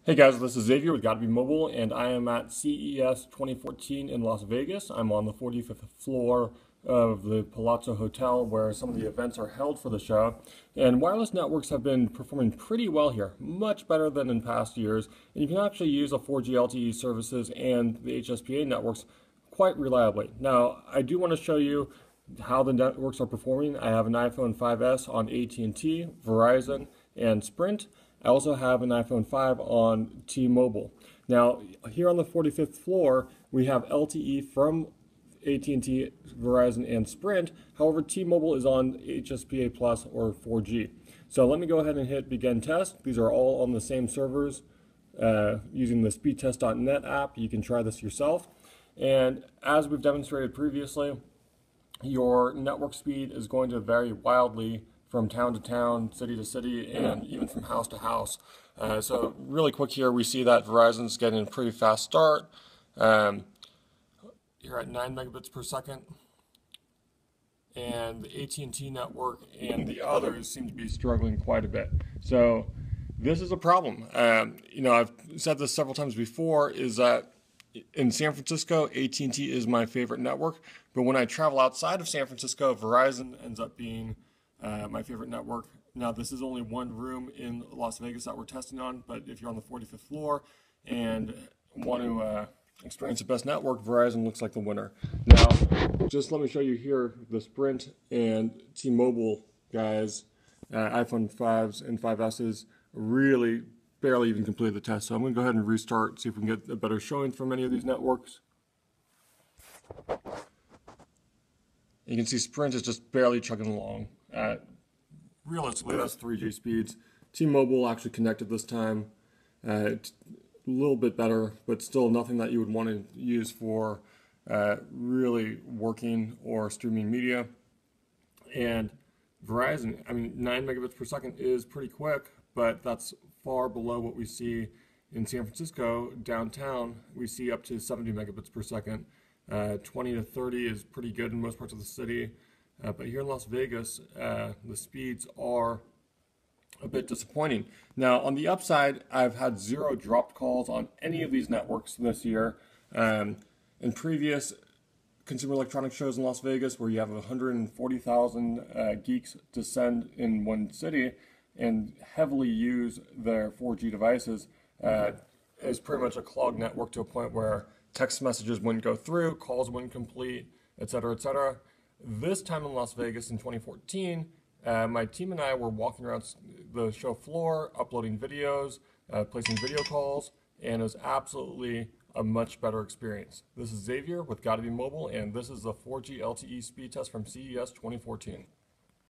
Hey guys, this is Xavier with Gotta Be Mobile, and I am at CES 2014 in Las Vegas. I'm on the 45th floor of the Palazzo Hotel where some of the events are held for the show. And wireless networks have been performing pretty well here, much better than in past years. And you can actually use a 4G LTE services and the HSPA networks quite reliably. Now, I do want to show you how the networks are performing. I have an iPhone 5S on AT&T, Verizon, and Sprint. I also have an iPhone 5 on T-Mobile. Now, here on the 45th floor, we have LTE from AT&T, Verizon, and Sprint. However, T-Mobile is on HSPA Plus or 4G. So let me go ahead and hit Begin Test. These are all on the same servers using the Speedtest.net app. You can try this yourself. And as we've demonstrated previously, your network speed is going to vary wildly from town to town, city to city, and even from house to house. So really quick here, we see that Verizon's getting a pretty fast start. You're at 9 megabits per second. And the AT&T network and the others seem to be struggling quite a bit. So this is a problem. I've said this several times before, is that in San Francisco, AT&T is my favorite network. But when I travel outside of San Francisco, Verizon ends up being my favorite network. Now, this is only one room in Las Vegas that we're testing on, but if you're on the 45th floor and want to experience the best network, Verizon looks like the winner. Now, just let me show you here the Sprint and T-Mobile guys, iPhone 5s and 5Ss really barely even completed the test. So I'm going to go ahead and restart, see if we can get a better showing from any of these networks. You can see Sprint is just barely chugging along. Realistically, that's 3G speeds. T-Mobile actually connected this time. A little bit better, but still nothing that you would want to use for really working or streaming media. And Verizon, 9 megabits per second is pretty quick, but that's far below what we see in San Francisco. Downtown, we see up to 70 megabits per second. 20 to 30 is pretty good in most parts of the city. But here in Las Vegas, the speeds are a bit disappointing. Now, on the upside, I've had 0 dropped calls on any of these networks this year. In previous consumer electronics shows in Las Vegas, where you have 140,000 geeks descend in one city and heavily use their 4G devices, is pretty much a clogged network to a point where text messages wouldn't go through, calls wouldn't complete, etc., etc. This time in Las Vegas in 2014, my team and I were walking around the show floor, uploading videos, placing video calls, and it was absolutely a much better experience. This is Xavier with Gotta Be Mobile, and this is the 4G LTE speed test from CES 2014.